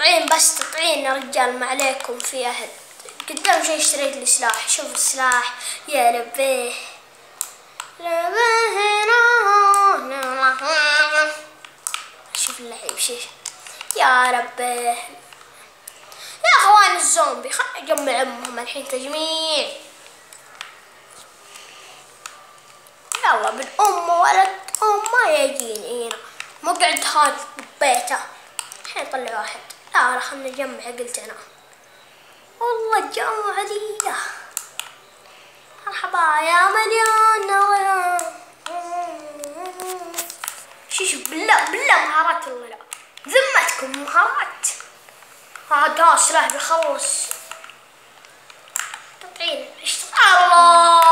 تطعين بس تطعين يا رجال، ما عليكم في أحد. قدام شي اشتريت لي سلاح، شوف السلاح يا ربيه. شوف اللعيب شيش يا ربيه. يا اخوان الزومبي خلنا نجمع امهم الحين تجميع. يلا بالام ولد ام ما يجيني هنا، مقعد هذا ببيته. الحين طلع واحد. لا خلنا نجمع قلت انا. والله الجامعة عديدة. مرحبا يا مليون نوى. شوف بالله مهارات والله لا. ذمتكم مهارات. هذا سلاح بيخلص. تطعين الله